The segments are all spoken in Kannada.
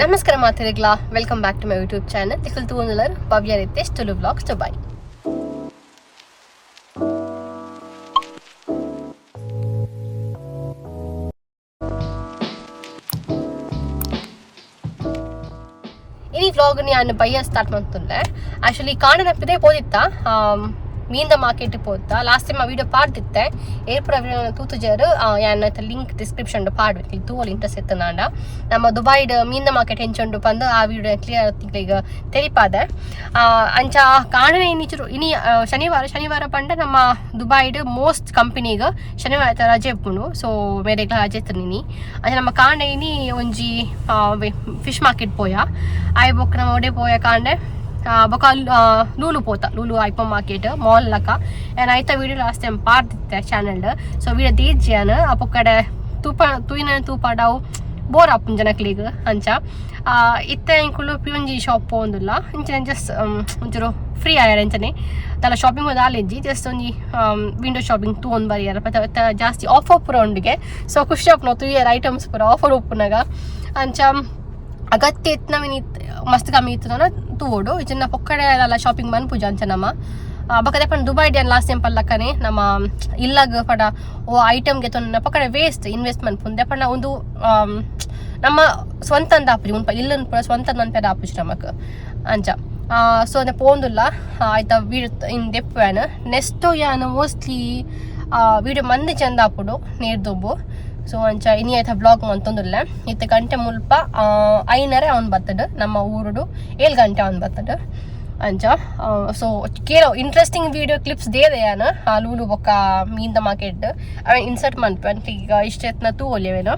ನಮಸ್ಕಾರ ಮಾತಿರಿಗ್ಲ welcome back to my YouTube channel ತಿಕ್ಕಲ್ ತೂಂದುಲರ್ ಭವ್ಯ ರಿತೇಶ್ ತುಳು ವ್ಲಾಗ್ಸ್ ದುಬೈ. ಈ ವ್ಲಾಗ್ ನಾನು ಬಯ್ಯ ಸ್ಟಾರ್ಟ್ ಮಾಡ್ತುಂಡೆ. ಆ್ಯಕ್ಚುಲಿ ಕಾಣನಪ್ಪಿದೆ ಪೋದಿತ್ತ ಮೀಂದ ಮಾರ್ಕೆಟ್ ಪೋತಾ ಲಾಸ್ಟ್ ಟೈಮ್ ಆ ವಿಡಿಯೋ ಪಾಡ್ತಿತ್ತೆ ಏರ್ಪುರ ತೂತುಜರು ಯಾನ್ ಲಿಂಕ್ ಡಿಸ್ಕ್ರಿಪ್ಷನ್ ಪಾಡ್ಬೇಕು ತೂವಲ್ ಇಂಟ್ರೆಸ್ಟ್ ಇತ್ತು ನಾಂಡ ನಮ್ಮ ದುಬೈಡ್ ಮೀಂದ ಮಾರ್ಕೆಟ್ ಹೆಂಚೊಂಡು ಬಂದು ಆ ವಿಡಿಯೋ ಕ್ಲಿಯರ್ ಈಗ ತೆರಿಪಾದೆ ಅಂಚ ಕಾಣನೆ ಇನಿ ಶನಿವಾರ ಪಂಡ ನಮ್ಮ ದುಬೈಡ್ ಮೋಸ್ಟ್ ಕಂಪನಿಗೆ ಶನಿವಾರ ರಜೆ ಇಪ್ಪುಂಡು. ಸೊ ಬೇರೆ ರಜೆ ತಿನ್ನಿ ಅಂಚ ನಮ್ಮ ಕಾಂಡೆ ಇನಿ ಒಂಜಿ ಫಿಶ್ ಮಾರ್ಕೆಟ್ ಪೋಯ ಆಯ್ ಬೊಕ್ಕ ನಮ್ಮ ಒಡೆ ಪೋಯ ಕಾಂಡೆ ಬೊಕ ಲೂಲು ಪೋತ ಲೂಲು ಐಪ ಮಾರ್ಕೆಟ್ ಮಾಲ್ ಲಕ ಏನ್ ಐತ ವಿಡಿಯೋ ಲಾಸ್ಟ್ ಟೈಮ್ ಪಾಡ್ದಿತ್ತೆ ಚಾನಲ್. ಸೊ ವಿಡಿಯೋ ತೀರ್ಜಿಯಾನ ಅಪ್ಪ ಕಡೆ ತೂಪಾಡವು ಬೋರ್ ಆಪುನ್ ಜನಕ್ಲಿಗ್ ಅಂಚ ಇತ್ತೆ ಇಂಕುಲು ಪಿಯೊಂಜಿ ಶಾಪ್ ಪೋಂದುಲ್ಲ ಇಂಚನೆ ಜಸ್ಟ್ ಒಂಚೂರು ಫ್ರೀ ಆಯಾರ ಇಂಚನೆ ತಲ ಶಾಪಿಂಗ್ ಹೋದ ಆಲೆಜ್ಜಿ ಜಸ್ಟ್ ಒಂಜಿ ವಿಂಡೋ ಶಾಪಿಂಗ್ ತೂವೊಂದು ಬರಿಯಾರ ಪತ್ತ ಜಾಸ್ತಿ ಆಫರ್ ಪೂರ ಉಂಡಿಗೆ. ಸೊ ಖುಷಿ ಆಪುನ ತೂಯರ್ ಐಟಮ್ಸ್ ಪೂರ ಆಫರ್ ಉಪ್ಪುನಾಗ ಅಂಚ ಅಗತ್ಯ ಇತ್ತು ನವೀನ ಮಸ್ತ್ ಕಮ್ಮಿ ಇತ್ತು ನಾನು ತೂಡು ಇನ್ನ ಪೊಕ್ಕಡೆ ಅಲ್ಲ ಶಾಪಿಂಗ್ ಮನ್ ಪೂಜಾ ಅಂಚ ನಮ್ಮ ಬಕದೆ ಪಂಡ ದುಬೈ ಡ್ಯಾನ್ ಲಾಸ್ಟ್ ಟೈಮ್ ಪಲ್ಲಕ್ಕನೆ ನಮ್ಮ ಇಲ್ಲಾಗ ಪಡ ಓ ಐಟಮ್ಗೆ ತೊನ್ನ ಪಕ್ಕಡೆ ವೇಸ್ಟ್ ಇನ್ವೆಸ್ಟ್ಮೆಂಟ್ ಪುಂದೆ ಪಂಡ ಒಂದು ನಮ್ಮ ಸ್ವಂತ ಅಂದ ಆಪುಜಿ ಮುನ್ಪ ಇಲ್ಲನ್ ಪೂರ ಸ್ವಂತ ನನ್ಪೇದ ಆಪುಜಿ ನಮಕ್ ಅಂಚ. ಸೊ ಅದೇ ಪೋಂದುಲ್ಲ ಆಯ್ತಾ ವೀಡಿಯೋ ಇನ್ ದೆಪ್ಪೇನು ನೆಕ್ಸ್ಟ್ ಯಾನು ಮೋಸ್ಟ್ಲಿ ವೀಡಿಯೋ ಮಂದಿ ಚಂದ ಆಪುಡು ನೇರ್ದೊಬ್ಬು. ಸೊ ಅಂಚ ಇನಿ ಆಯ್ತಾ ಬ್ಲಾಗ್ ಅಂತಂದಿಲ್ಲ ಇತ್ತು ಗಂಟೆ ಮುಲ್ಪ 5:30 ಅವ್ನು ಬರ್ತಡು ನಮ್ಮ ಊರುಡು 7 ಗಂಟೆ ಅವ್ನು ಬರ್ತಡು ಅಂಚ. ಸೊ ಕೇಳೋ ಇಂಟ್ರೆಸ್ಟಿಂಗ್ ವೀಡಿಯೋ ಕ್ಲಿಪ್ಸ್ ದೇದೆಯಾನ ಆ ಲೂಲು ಬೊಕ್ಕ ಮೀಂದ ಮಾರ್ಕೆಟ್ ಅವ ಇನ್ಸರ್ಟ್ ಮಾಡ್ಪೆ ಅಂತ ಈಗ ಇಷ್ಟ ಎತ್ನ ತೂ ಒಲ್ಯವೇನು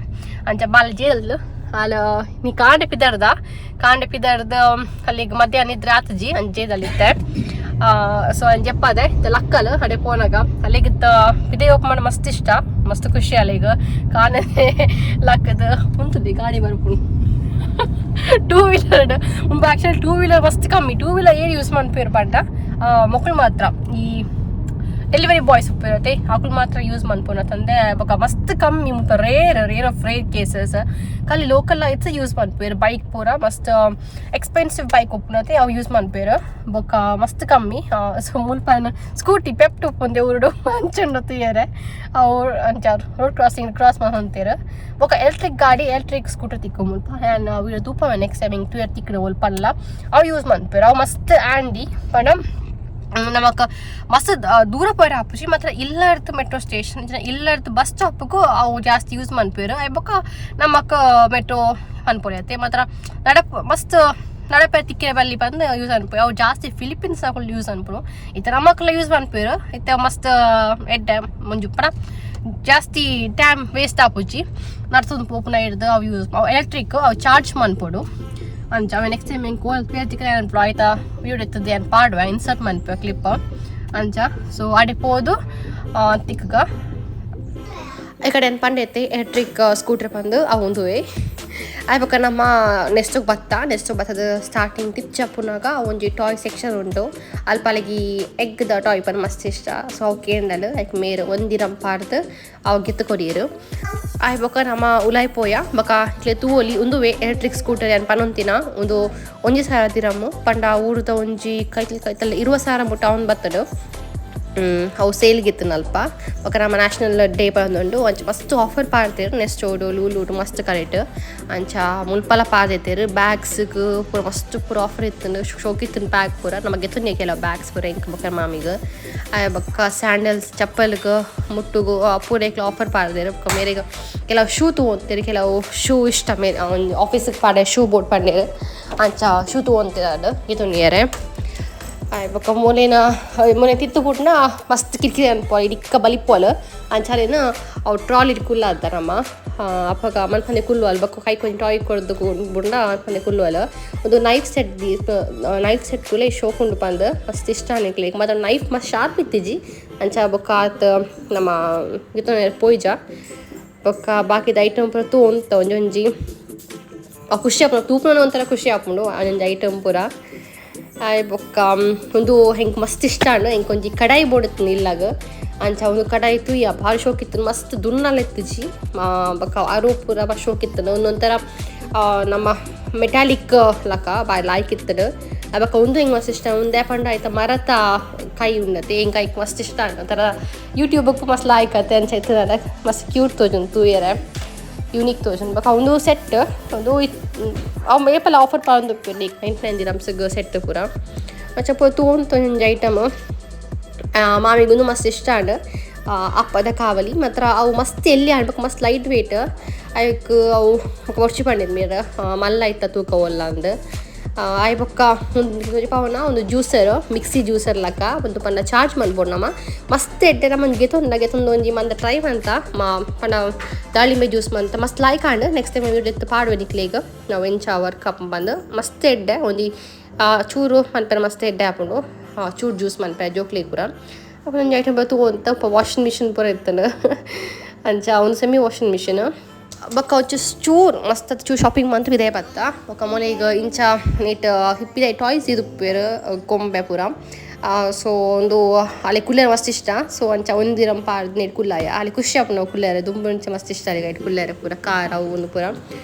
ಅಂಚ ಬಾಲ ಜೇಲ್ದು ಅಲ್ಲ ನೀ ಕಾಂಡೆ ಪಿದಾರ್ದ ಅಲ್ಲಿಗೆ ಮಧ್ಯಾಹ್ನ ಇದ್ರೆ ಆತಜಿ ಅಂಜೇದಲ್ಲಿತ್ತೆ. ಸೊ ಜಪ್ಪದೆ ಲಕ್ಕಲ್ ಅಡೆ ಪೋನಾಗ ಅಲ್ಲಿಗಿತ್ತ ಪಿದೆ ಓಪನ್ ಮಾಡಿ ಮಸ್ತ್ ಇಷ್ಟ ಮಸ್ತ್ ಖುಷಿ ಅಲ್ಲ ಈಗ ಕಾಣೆ ಲಕ್ಕದ ಉಂಟುದಿ ಗಾಡಿ ಬರ್ಪುಣಿ two wheeler actually two wheeler ಮಸ್ತ್ ಕಮ್ಮಿ ಟೂ ವೀಲರ್ ಏನು ಯೂಸ್ ಮಾಡ್ಪೇರು ಪಂಡ ಮಕ್ಕಳು ಮಾತ್ರ ಈ ಡೆಲಿವರಿ ಬಾಯ್ಸ್ ಉಪ್ಪಿರತ್ತೆ ಆಕಳು ಮಾತ್ರ ಯೂಸ್ ಮಾಡ್ಪೋನ ತಂದೆ ಬೊಕ ಮಸ್ತ್ ಕಮ್ಮಿ ಮುಟ್ಟ ರೇರ್ ಆಫ್ ರೇರ್ ಕೇಸಸ್ ಖಾಲಿ ಲೋಕಲ್ ಇಟ್ಸ್ ಯೂಸ್ ಮಾಡ್ಪೇರು ಬೈಕ್ ಪೂರ ಮಸ್ತ್ ಎಕ್ಸ್ಪೆನ್ಸಿವ್ ಬೈಕ್ ಒಪ್ಪನತೆ ಅವು ಯೂಸ್ ಮಾಡ್ಪೇರು ಬೊಕ ಮಸ್ತ್ ಕಮ್ಮಿ. ಸೊ ಮುಲ್ಪ ಸ್ಕೂಟಿ ಪೆಪ್ಟ್ ಉಪ್ಪುಂದೆ ಊರುಡು ಅಂಚಂಡು ತುಯ್ಯರೆ ಅವ್ರು ಅಂಚಾರು ರೋಡ್ ಕ್ರಾಸ್ ಮಾಡ್ತಾರೆ ಬೊಕ ಎಲೆಕ್ಟ್ರಿಕ್ ಸ್ಕೂಟರ್ ತಿಕ್ಕು ಮುಲ್ಪ ಆ್ಯಂಡ್ ಅವು ತೂಪ ನೆಕ್ಸ್ಟ್ ಟೈಮ್ ಹಿಂಗೆ ತುಯರ್ ತಿಕ್ಕಡ ಒಲ್ಪಲ್ಲ ಅವು ಯೂಸ್ ಮಾಡ್ಪೇರು ಅವು ಮಸ್ತ್ ಆ್ಯಂಡಿ ಪಣ ನಮಕ್ ಮಸ್ತ್ ದೂರ ಪೋಯ್ರ ಆಪುಜಿ ಮಾತ್ರ ಇಲ್ಲರ್ದು ಮೆಟ್ರೋ ಸ್ಟೇಷನ್ ಇಲ್ಲರ್ದು ಬಸ್ ಸ್ಟಾಪ್ಗೂ ಅವು ಜಾಸ್ತಿ ಯೂಸ್ ಮಾಡ್ಪೇರು ಬೊಕ ನಮಕ್ ಮೆಟ್ರೋ ಅನ್ಪೊಳಿಯತ್ತೆ ಮಾತ್ರ ಮಸ್ತ್ ನಡಪೇರು ತಿಕ್ಕಿನ ಬಲ್ಲಿ ಬಂದು ಯೂಸ್ ಅನ್ಪೋರು ಅವು ಜಾಸ್ತಿ ಫಿಲಿಪೀನ್ಸ್ ಯೂಸ್ ಅನ್ಪರು ಇತ್ತ ನಮಕ್ಕೆಲ್ಲ ಯೂಸ್ ಮಾಡ್ಪೇರು ಇತ್ತ ಮಸ್ತ್ ಎಡ್ಡೆ ಮುಂಜುಪ್ಪನ ಜಾಸ್ತಿ ಟೈಮ್ ವೇಸ್ಟ್ ಆಪುಜಿ ನಡ್ಸೋದು ಪೋಪುನ ಹಿಡ್ದು ಅವು ಯೂಸ್ ಅವು ಎಲೆಕ್ಟ್ರಿಕ್ ಅವು ಚಾರ್ಜ್ ಮಾಡ್ಪೋಡು ಅಂಚ ಅವ ನೆಕ್ಸ್ಟ್ ಟೈಮ್ ಹೆಂಗೆ ಕ್ಲಿಯರ್ ತಿಕ್ಕ ನೆನಪು ಆಯ್ತಾ ವಿಡಿಯೋ ಎತ್ತದೆ ಏನು ಪಾಡುವ ಇನ್ಸರ್ಟ್ ಮಾಡ್ಪೇವೆ ಕ್ಲಿಪ್ ಅಂಚ. ಸೊ ಅಡೆ ಪೋದು ತಿಕ್ಕ ಈ ಕಡೆ ಏನು ಪಂಡೈತೆ ಎಲೆಕ್ಟ್ರಿಕ್ ಸ್ಕೂಟರ್ ಬಂದು ಅವಂದುವೆ ಆಯ್ಬಕ್ಕ ನಮ್ಮ ನೆಕ್ಸ್ಟಿಗೆ ಬತ್ತದ ಸ್ಟಾರ್ಟಿಂಗ್ ತಿಚ್ಚಪ್ಪನಾಗ ಒಂಜಿ ಟಾಯ್ ಸೆಕ್ಷನ್ ಉಂಟು ಅಲ್ಪ ಅಲ್ಲಿಗೆ ಎಗ್ದ ಟಾಯ್ ಪನ್ ಮಸ್ತ್ ಇಷ್ಟ. ಸೊ ಅವು ಕೇಂಡಲ್ ಐಕ್ ಮೇರು ಒಂದಿರಂ ಪಾಡ್ದು ಅವು ಗಿತ್ತು ಕೊಡಿಯರು ಆಯ್ಬಕ್ಕ ನಮ್ಮ ಉಲಾಯ್ ಪೋಯ ಬಕ ಇಟ್ಲೆ ತೂವೊಲಿ ಉಂದುವೆ ಎಲೆಕ್ಟ್ರಿಕ್ ಸ್ಕೂಟರ್ ಏನು ಪನೊಂತಿನ ಒಂದು 1,000 ದಿರಮ್ಮು ಪಂಡ ಊರದ ಒಂಜಿ ಕೈತಲ್ಲ 20,000 ಮುಟ್ಟ ಅವ್ನು ಬತ್ತಡು ಅವು ಸೇಲ್ಗಿತ್ತು ನಲ್ಪ ಬೊಕ ನಮ್ಮ ನ್ಯಾಷನಲ್ ಡೇ ಬಂದುಂಡು ಅಂಚ ಮಸ್ತ್ ಆಫರ್ ಪಾಡ್ತೇರು ನೆಕ್ಸ್ಟ್ ಓಡು ಲೂಲೂಡು ಮಸ್ತ್ ಕರೆಕ್ಟ್ ಅಂಚ ಮುಲ್ಪಲ ಪಾದೈತೇರು ಬ್ಯಾಗ್ಸ್ಗೆ ಪೂರ ಮಸ್ತ್ ಪೂರ ಆಫರ್ ಇತ್ತು ಶೋಕಿತ್ತು ಬ್ಯಾಗ್ ಪೂರ ನಮಗೆ ಎತ್ತುನೇ ಕೆಲವು ಬ್ಯಾಗ್ಸ್ ಪೂರ ಇಂಕ ಬೊಕ ಮಾಮಿಗೆ ಬೊಕ್ಕ ಸ್ಯಾಂಡಲ್ಸ್ ಚಪ್ಪಲ್ಗೆ ಮುಟ್ಟುಗು ಪೂರ ಆಫರ್ ಪಾಡ್ದೇರು ಬೊಕ ಮೇರೆಗೆ ಕೆಲವು ಶೂ ತೊಗೊಂತೀರಿ ಕೆಲವು ಶೂ ಇಷ್ಟ ಮೇರೆ ಆಫೀಸಿಗೆ ಪಾಡೆ ಶೂ ಬೋಟ್ ಪಂಡೇರು ಅಂಚ ಶೂ ತೊಗೊಂತಿದ್ದಾರೆ ಇದು ನಿಯರೆ ಬೊಕ ಮೊನೆ ತಿತ್ತು ಕುಟ್ನ ಮಸ್ತ್ ಕಿರಿಕಿರಿ ಅನ್ಪೋ ಇಡಿಕ್ಕ ಬಲಿಪ್ಪೋಲ್ ಅಂಚಾಲೇನ ಅವು ಟ್ರಾಲಿ ಕುಲ್ಲ ಅದ ನಮ್ಮ ಅಪ್ಪಗ ಮನ್ಪಂದೆ ಕುಲ್ಲು ಅಲ್ ಬೊಕ್ಕ ಕೈ ಕೊಂಚ ಟಾಯ್ ಕೊಡ್ದು ಬುಂಡ ಮನ್ಪಂದೆ ಕುಲ್ಲು ಅಲ್ಲ ಒಂದು ನೈಫ್ ಸೆಟ್ ಕುಲೆ ಶೋಕುಂಡು ಪಂದು ಮಸ್ತ್ ಇಷ್ಟ ಅನ್ಕ್ಲಿಕ್ಕೆ ಮತ್ತು ನೈಫ್ ಮಸ್ತ್ ಶಾರ್ಪ್ ಇತ್ತಿಜಿ ಅಂಚ ಬೊಕ್ಕ ಆತ ನಮ್ಮ ಗಿತ್ತ ಪೋಯ್ಜ ಬೊಕ್ಕ ಬಾಕಿದ ಐಟಮ್ ಪೂರ ತೂಂತ ಒಂಜೊಂಜಿ ಖುಷಿ ಆಪುಂಡು ತೂಪುನ ಒಂಥರ ಖುಷಿ ಆಪುಂಡು ಒಂದೊಂದು ಐಟಮ್ ಪೂರ ಬೊಕ್ಕ ಒಂದು ಹೆಂಗೆ ಮಸ್ತ್ ಇಷ್ಟ ಅಣ್ಣ ಹೆಂಗೆ ಕೊಂಚ ಕಡಾಯಿ ಬೋಡತ್ತು ಇಲ್ಲಾಗ ಅಂಚ ಒಂದು ಕಡಾಯಿ ತುಯ್ಯ ಭಾಳ ಶೋಕಿತ್ತು ಮಸ್ತ್ ದುನ್ನಲೆತ್ತಿಜಿ ಬೊಕ್ಕ ಅರು ಪೂರ ಶೋಕಿತ್ತು ಒಂದೊಂಥರ ನಮ್ಮ ಮೆಟಾಲಿಕ್ ಲಕ ಬಾಯ್ ಲಾಯ್ಕ್ ಇತ್ತಡು ಅವಾಗ ಒಂದು ಹಿಂಗೆ ಮಸ್ತ್ ಇಷ್ಟ ಒಂದೇ ಪಂಡ ಆಯ್ತಾ ಮರತ ಕೈ ಉಣ್ಣತ್ತೆ ಹೆಂಗೆ ಕೈಗೆ ಮಸ್ತ್ ಇಷ್ಟ ಒಂಥರ ಯೂಟ್ಯೂಬಕ್ಕೂ ಮಸ್ತ್ ಲಾಯ್ಕ್ ಆಯ್ತು ಅನ್ಸೈತದ ಮಸ್ತ್ ಕ್ಯೂಟ್ ತೋಜುನ್ ತೂಯರೆ ಯೂನಿಕ್ ತೋಜುನ್ ಬಕ ಒಂದು ಸೆಟ್ ಒಂದು ಅವು ಏಪಲ್ಲ ಆಫರ್ ಪಾಂದು ಲೈಕ್ 99 dirhamsಗೆ ಸೆಟ್ ಪೂರ ಮಚ್ಚ ತೋಂದು ಐಟಮ್ ಮಾಮಿಗೂ ಮಸ್ತ್ ಇಷ್ಟ ಅಂಡ್ ಅಪ್ಪದ ಕಾವಲಿ ಮಾತ್ರ ಅವು ಮಸ್ತ್ ಎಲ್ಲಿ ಆಡ್ಬೇಕು ಮಸ್ತ್ ಲೈಟ್ ವೇಟ್ ಅದಕ್ಕೆ ಅವು ಒರ್ಚಿ ಪಂಡಿದ್ ಮೀರ ಮಲ್ಲ ಆಯ್ತ ತೂಕ ಒಲ್ಲ ಅಂದ್ ಆಯ್ ಬೊಕ್ಕ ಪವನ ಒಂದು ಜ್ಯೂಸರ್ ಮಿಕ್ಸಿ ಜ್ಯೂಸರ್ ಲಕ್ಕ ಒಂದು ಪಂಡ ಚಾರ್ಜ್ ಮಲ್ಬೋಡು ಮಸ್ತ್ ಎಡ್ಡೆ ನಮ್ಮನ್ನು ಗೆತೊಂದು ಒಂಜಿ ಮಂದ ಟ್ರೈ ಮಂತ ಪಂಡ ದಾಳಿಂಬೆ ಜ್ಯೂಸ್ ಮಂತ ಮಸ್ತ್ ಲಾಯ್ಕ್ ಆಂಡ್ ನೆಕ್ಸ್ಟ್ ಟೈಮ್ ಎತ್ತು ಪಾಡುವ ನಿಕ್ಲೇಗ ನಾವು ಎಂಚ ವರ್ಕ್ ಕಪ್ ಬಂದು ಮಸ್ತ್ ಎಡ್ಡೆ ಒಂಜಿ ಚೂರು ಮನ್ಪೆರ ಮಸ್ತ್ ಎಡ್ಡೆ ಹಾಕೊಂಡು ಚೂರು ಜ್ಯೂಸ್ ಮನ್ಪೆ ಜೋಕ್ಲಿ ಪೂರ ಒಂದು ಐಟಮ್ ಬತ್ತು ಅಂತ ವಾಷಿಂಗ್ ಮಿಷಿನ್ ಪೂರ ಇರ್ತಾನೆ ಅಂಚ ಒಂದು ಸೆಮಿ ವಾಷಿಂಗ್ ಮಿಷಿನ್ ಬಕ್ಕ వచ్చి ಚೂರು ಮಸ್ತ್ ಚೂರು ಶಾಪಿಂಗ್ ಮಂತ್ ಇದೇ ಬತ್ತ ಬೊಕ್ಕ ಮೊನ್ನೆ ಈಗ ಇಂಚ ನೀಟ್ ಹಿಪ್ಪಿದ ಟಾಯ್ಸ್ ಇದು ಪೇರು ಗೊಂಬೆ ಪೂರ ಸೊ ಒಂದು ಅಲ್ಲಿ ಕುಲ್ಲೇರು ಮಸ್ತ್ ಇಷ್ಟ ಸೊ ಅಂಚ ಒಂದಿರಂ ಪಾರ್ದು ನೀಟ್ ಕುಲ್ಲಾಯ ಅಲ್ಲಿ ಖುಷಿ ಆಪು ನಾವು ಕುಲ್ಲೇರೆ ದುಂಬು ಇಂಚ ಮಸ್ತ್ ಇಷ್ಟ ಅಲ್ಲಿ ಗೈಟ್ ಕುಲ್ಲೇರೆ ಪೂರ ಕಾರ ಅವು ಒಂದು ಪೂರ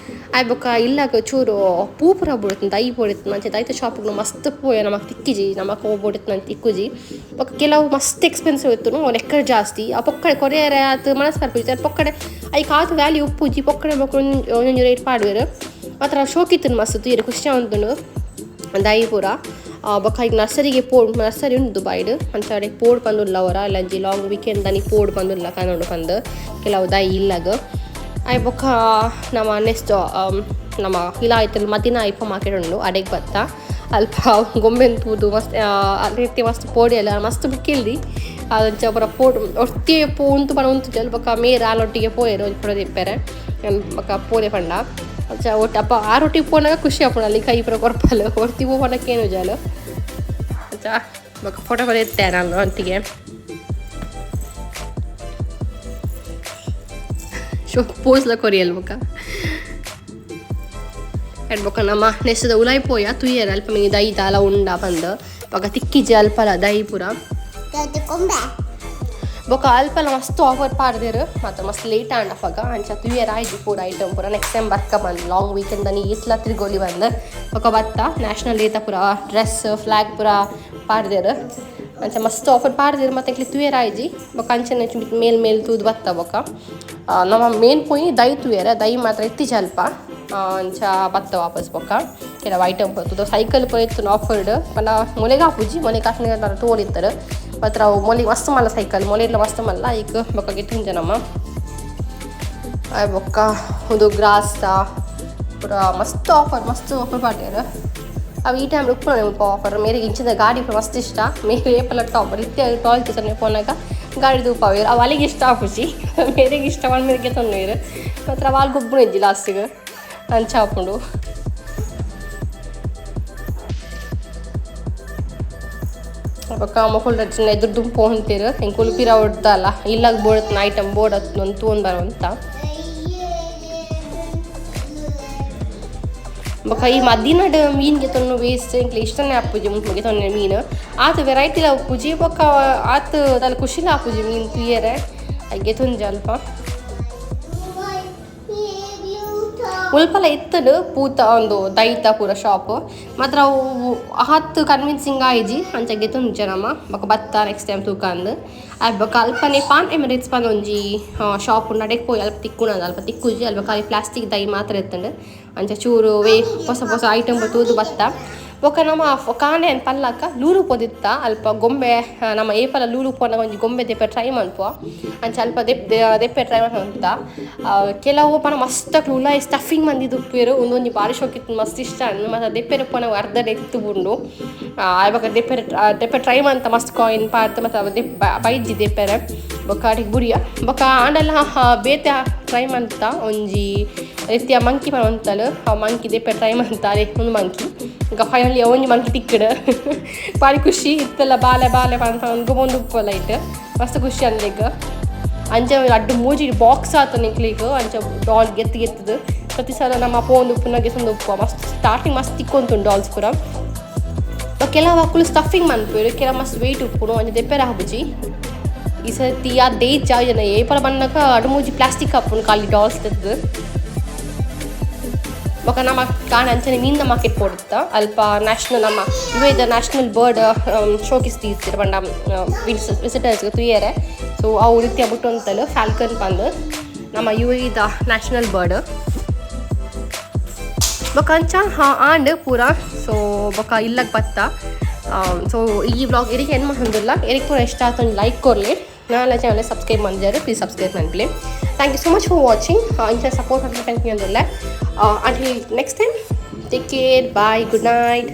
ಆಯ್ ಬೊಕ್ಕ ಇಲ್ಲಾಗ ಚೂರು ಪೂ ಪೂರ ಬೋಡಿತ್ತು ದೈ ಬೋಡಿತ್ತು ಮಂಚೆ ದೈತ ಶಾಪಿಗೆ ಮಸ್ತ್ ಪೋಯ ನಮಗೆ ತಿಕ್ಕಿಜಿ ನಮಗೆ ಹೋಗ್ಬೋಡಿತ್ತು ನಂಗೆ ತಿಕ್ಕುಜಿ ಬೊಕ್ಕ ಕೆಲವು ಮಸ್ತ್ ಎಕ್ಸ್ಪೆನ್ಸಿವ್ ಇತ್ತು ಲೆಕ್ಕ ಜಾಸ್ತಿ ಆ ಪೊಕ್ಕಡೆ ಕೊರಿಯರೆ ಆತು ಮನಸ್ಸು ಬರ್ಬಿಡ್ತಾರೆ ಪೊಕ್ಕಡೆ ಐ ಕಾತು ವ್ಯಾಲ್ಯೂ ಉಪ್ಪುಜಿ ಪೊಕ್ಕಡೆ ಮಕ್ಕಳು ಒಂದೊಂದು ರೇಟ್ ಪಾಡುವರು ಮಾತ್ರ ಶೋಕಿತ್ತು ಮಸ್ತ್ ತೀರ ಖುಷಿ ಅಂತನು ದೈ ಪೂರ ಬೊಕ್ಕ ಈಗ ನರ್ಸರಿಗೆ ನರ್ಸರಿ ಉಂಟು ದುಬೈಡ್ ಅಂಚಡೆ ಪೋಡ್ ಬಂದುಲ್ಲ ಅವರ ಇಲ್ಲಂಜಿ ಲಾಂಗ್ ವೀಕೆಂಡ್ ದನಿ ಪೋಡ್ ಬಂದುಲ್ಲ ಕನ್ನಡ ಬಂದು ಕೆಲವು ದೈ ಇಲ್ಲಾಗ ಆಯ್ ಬೊಕ್ಕ ನಮ್ಮ ನೆಕ್ಸ್ಟ್ ನಮ್ಮ ಇಲ್ಲ ಆಯ್ತಲ್ಲ ಮದಿನ ಐಪ ಮಾರ್ಕೆಟ್ ಉಂಡು ಅಡೆಗೆ ಬತ್ತ ಅಲ್ಪ ಗೊಂಬೆನ್ ತೂದು ಮಸ್ತ್ ರೀತಿ ಮಸ್ತ್ ಪೋಡಿ ಎಲ್ಲ ಮಸ್ತ್ ಬುಕ್ಕಿಲ್ದಿ ಅದಂಚ ಬರ ಪೋಡ್ ಒಟ್ಟಿ ಪೋ ಉಂಟು ಪಣ ಉಂಟು ಜಲ್ ಬೊಕ್ಕ ಮೇರೆ ಆಲೊಟ್ಟಿಗೆ ಪೋಯರು ಒಂದು ಪಡ ತಿಪ್ಪೆರೆ ಬೊಕ್ಕ ಪೋಡೆ ಪಂಡ ಅಂಚ ಒಟ್ಟು ಅಪ್ಪ ಆ ರೊಟ್ಟಿಗೆ ಪೋನಾಗ ಖುಷಿ ಆಪಣ ಅಲ್ಲಿ ಕೈ ಪುರ ಕೊರಪಲ್ಲ ಹೊರ್ತಿ ಪೋ ಪಣಕ್ಕೇನು ಜಾಲು ಅಂಚ ಬೊಕ್ಕ ಫೋಟೋ ಪದ ಎತ್ತೆ ನಾನು ಅಂತಿಗೆ ಶೋ ಪೋಸ್ಲ ಕೊರಿಯಲ್ ಬೊಕ್ಕ ಎಡ್ ಬೊಕ್ಕ ನಮ್ಮ ನೆಸ್ದ ಉಲಾಯ್ ಪೋಯ ತುಯ್ಯರ ಅಲ್ಪ ಮಿನಿ ದೈ ದಾಲ ಉಂಡ ಬಂದು ಬೊಕ್ಕ ತಿಕ್ಕಿಜಿ ಅಲ್ಪಲ ದೈ ಪುರ ಬೊಕ್ಕ ಅಲ್ಪಲ ಮಸ್ತ್ ಆಫರ್ ಪಾಡ್ದೇರು ಮಾತ್ರ ಮಸ್ತ್ ಲೇಟ್ ಆಂಡ್ ಅಫಾಗ ಅಂಚ ತುಯ್ಯರ ಆಯ್ತು ಪೂರ ಐಟಮ್ ಪೂರ ನೆಕ್ಸ್ಟ್ ಟೈಮ್ ಬರ್ಕ ಬಂದು ಲಾಂಗ್ ವೀಕೆಂಡ್ ದನಿ ಈತ್ಲ ತಿರ್ಗೋಲಿ ಬಂದು ಬೊಕ್ಕ ಬತ್ತ ನ್ಯಾಷನಲ್ ಡೇತ ಪೂರ ಡ್ರೆಸ್ ಫ್ಲಾಗ್ ಪೂರ ಪಾಡ್ದೇರು ಅಂಚ ಮಸ್ತ್ ಆಫರ್ ಪಾಡ್ದೇರು ಮತ್ತೆ ಎಂಕ್ಲಿ ತುಯ್ಯರ ಆಯ್ಜಿ ಬೊಕ್ಕ ಅಂಚನೆ ಮೇಲ್ ತೂದು ಬತ್ತ ಬೊಕ್ಕ ನಮ್ಮ ಮೇನ್ ಪೋಯಿ ದೈ ತುಯ್ಯರ ದೈ ಮಾತ್ರ ಎತ್ತಿಜ ಅಲ್ಪ ಅಂಚ ಬತ್ತ ವಾಪಸ್ ಬೊಕ್ಕ ಕೆಲವು ಐಟಮ್ ಬರ್ತದೆ ಸೈಕಲ್ ಪೋಯ್ತು ಆಫರ್ಡ್ ಪಂಡ ಮೊಲೆಗೆ ಹಾಪುಜಿ ಮೊಲೆ ಕಾಶ್ಮೀರ ತೋಳಿತ್ತಾರೆ ಮಾತ್ರ ಅವು ಮೊಲೆ ಮಸ್ತ್ ಮಲ್ಲ ಸೈಕಲ್ ಮೊಲೆಲ್ಲ ಮಸ್ತ್ ಮಲ್ಲ ಈಗ ಬೊಕ್ಕ ಗೆಟ್ಟಿಂಜ ನಮ್ಮ ಬೊಕ್ಕ ಒಂದು ಗ್ರಾಸ್ ಪೂರ ಮಸ್ತ್ ಆಫರ್ ಪಾಡ್ಯಾರ ಅವು ಈ ಟೈಮ್ ರುಕ್ಕು ನೆನಪು ಆಫರ್ ಮೇರೆಗೆ ಇಂಚಿನ ಗಾಡಿ ಮಸ್ತ್ ಇಷ್ಟ ಮೇರೆ ಏಪಲ್ಲ ಟಾಪ್ ರೀತಿ ಟಾಯ್ ಸೊನ್ನೆ ಫೋನಾಗ ಗಾಡಿ ದೂಪಾವೇರು ಅವು ಅಲ್ಲಿಗೆ ಇಷ್ಟ ಆಪುಜಿ ಮೇರೆಗೆ ಇಷ್ಟ ಒಂದು ಮೇರೆಗೆ ತೊಂದೇರು ಮಾತ್ರ ಅವು ಅಲ್ಲಿ ಗೊಬ್ಬರ ಇಜ್ಜಿ ಲಾಸ್ಟಿಗೆ ಅಂಚ ಹಾಕೊಂಡು ಬೊಕ್ಕ ಮಕ್ಕಳು ಎದುರು ದುಂಪು ಅಂತೀರು ಹೆಂಗೆ ಕುಲ್ಪಿರ ಹೊಡ್ದಲ್ಲ ಇಲ್ಲಾಗ ಬೋಡತ್ ಐಟಮ್ ಬೋಡತ್ ಒಂದು ತೊಗೊಂಡು ಬರೋ ಅಂತ ಬೊಕ್ಕ ಈ ಮದಿನಡ್ ಮೀನ್ಗೆ ತೊನ್ನು ವೇಸ್ಟ್ ಇಂಕ್ಲೆ ಇಷ್ಟನೇ ಹಾಪುಜಿ ಮುಂಗೆ ತೊನ್ನೆ ಮೀನು ಆತು ವೆರೈಟಿಲ ಉಪ್ಪುಜಿ ಬೊಕ್ಕ ಆತು ಅದಲ್ಲಿ ಖುಷಿಲ ಹಾಪುಜಿ ಮೀನು ತುಯ್ಯರೆ ಹಾಗೆ ತುಂಜ ಅಲ್ಪ ಉಲ್ಪಲ ಇತ್ತಡು ಪೂತ ಒಂದು ದೈತ ಪೂರ ಶಾಪ್ ಮಾತ್ರ ಅವು ಹತ್ತು ಕನ್ವಿನ್ಸಿಂಗ್ ಆಯ್ಜಿ ಅಂಚಗೆ ತುಂಜ ನಮ್ಮ ಬೊಕ್ಕ ಬತ್ತ ನೆಕ್ಸ್ಟ್ ಟೈಮ್ ತೂಕ ಅಂದು ಬೊಕ್ಕ ಅಲ್ಪನೆ ಪಾನ್ ಎಮರೇಟ್ಸ್ ಪಂದ್ ಒಂಜಿ ಶಾಪ್ ನಡೆಗೆ ಪೋಯಿ ಅಲ್ಪ ತಿಕ್ಕುಣದು ಅಲ್ಪ ತಿಕ್ಕುಜಿ ಅಲ್ಪ ಖಾಲಿ ಪ್ಲಾಸ್ಟಿಕ್ ದೈ ಮಾತ್ರ ಎತ್ತಂಡು ಅಂಚ ಚೂರು ಹೊಸ ಐಟಮ್ ತೂದು ಬತ್ತ ಬೊಕ್ಕ ನಮ್ಮ ಕಾಣೆ ಅಂತ ಪಲ್ಲಕ್ಕ ಲೂಲು ಪೋದಿತ್ತ ಅಲ್ಪ ಗೊಂಬೆ ನಮ್ಮ ಏಪಲ ಲೂಲು ಪೋನಾಗ ಒಂಜಿ ಗೊಂಬೆ ದೆಪ್ಪೆ ಟ್ರೈ ಮನ್ಪುವ ಅಂಚ ಅಲ್ಪ ದೆಪ್ಪೆ ಟ್ರೈ ಅಂತ ಕೆಲವು ಪಣ ಮಸ್ತ್ ಉಲಾಯಿ ಸ್ಟಫಿಂಗ್ ಮಂದಿ ದುಪ್ಪೇರು ಒಂದೊಂದು ಬಾರಿ ಶೋಕಿತ್ತು ಮಸ್ತ್ ಇಷ್ಟ ಅಂದು ಮತ್ತು ದೆಪ್ಪೆರೆ ಪೋನಾಗ ಅರ್ಧ ಎತ್ತು ಬುಂಡು ಆವಾಗ ದೆಪ್ಪೆ ಟ್ರೈ ಮಂತ ಮಸ್ತ್ ಕಾಯಿನ್ ಪಾರ್ತ್ ಮತ್ತು ಬೈಜಿ ದೆಪ್ಪೆರೆ ಬೊಕ್ಕ ಅಡಿಗೆ ಬುಡಿಯ ಬೊಕ್ಕ ಆಂಡಲ್ಲ ಬೇತೆ ಟ್ರೈ ಮಂತ ಒಂಜಿ ರೀತಿಯ ಮಂಕಿ ಪಣ ಅಂತಲು ಆ ಮಂಕಿ ದೆಪ್ಪೆ ಟ್ರೈ ಮಂತ ಅದೇ ಒಂದು ಮಂಕಿ ಈಗ ಫೈನಲಿ ಒಂಜಿ ಮಂಕಿ ತಿಕ್ಕಡು ಭಾರಿ ಖುಷಿ ಇತ್ತೆಲ್ಲ ಬಾಲೆ ಅಂತ ಒಂದು ಉಪ್ಪಲ್ಲ ಇಟ್ಟು ಮಸ್ತ್ ಖುಷಿ ಅಂದ್ಲೀಗ ಅಂಚ ಅಡ್ಡು ಮೂಜಿ ಬಾಕ್ಸ್ ಆತ ನಿಕ್ಲಿಗೆ ಅಂಚ ಡಾಲ್ ಗೆತ್ತದು ಪ್ರತಿ ಸಲ ನಮ್ಮ ಅಪ್ಪ ಒಂದು ಉಪ್ಪುನ ಗೆಸೊಂದು ಉಪ್ಪು ಮಸ್ತ್ ಸ್ಟಾರ್ಟಿಂಗ್ ಮಸ್ತ್ ತಿಕ್ಕೊಂತು ಡಾಲ್ಸ್ ಪೂರ ಕೆಲವು ಮಕ್ಕಳು ಸ್ಟಫಿಂಗ್ ಮನ್ಪೇರು ಕೆಲವು ಮಸ್ತ್ ವೆಯ್ಟ್ ಉಪ್ಪುನು ಅಂಚ ದೆಪ್ಪೆರ ಹಾಪುಜಿ ಈ ಸರ್ತಿ ಆ ದೇಜ್ ಜಾವ ಜನ ಏಪಲ ಬನ್ನಕ ಅಡುಮೂಜಿ ಪ್ಲಾಸ್ಟಿಕ್ ಹಾಪುನು ಖಾಲಿ ಡಾಲ್ಸ್ ತೆಗ್ದು ಬೊಕ ನಮ್ಮ ಕಾಣ ಅಂಚನೆ ಮೀನಿನ ಮಾರ್ಕೆಟ್ ಪೋಡುತ್ತಾ ಅಲ್ಪ ನ್ಯಾಷನಲ್ ನಮ್ಮ ದ ನ್ಯಾಷನಲ್ ಬರ್ಡ್ ಶೋಕೇಸ್ ತೀರ್ತಿರು ಪಂಡ ವಿಸಿಟರ್ಸ್ಗೆ ತುಯ್ಯರೆ ಸೊ ಅವು ರೀತಿಯ ಬಿಟ್ಟು ಫ್ಯಾಲ್ಕನ್ ಬಂದು ನಮ್ಮ ದ ನ್ಯಾಷನಲ್ ಬರ್ಡ್ ಬೊಕ ಅಂಚ ಆಂಡ್ ಪೂರ ಸೊ ಬೊಕ ಇಲ್ಲಕ್ಕೆ ಬತ್ತ ಸೊ ಈ ವ್ಲಾಗ್ ಎರಿಗೆ ಏನು ಹೊಂದಿಲ್ಲ ಎರಿಗೆ ಪೂರ ಇಷ್ಟ ಆಯ್ತು ಒಂದು ಲೈಕ್ ಕೊರಲಿ ನಾಳೆ ಚಾನಲ್ ಸಬ್ಸ್ಕ್ರೈಬ್ ಮಾಡಿದ್ದಾರೆ ಪ್ಲೀಸ್ ಸಬ್ಸ್ಕ್ರೈಬ್ ಮಾಡ್ಲಿ thank you so much for watching ಇಂಥ ಸಪೋರ್ಟ್ ಅಂತ ಥ್ಯಾಂಕ್ ಯು ಅಂದಿಲ್ಲ until next time take care bye good night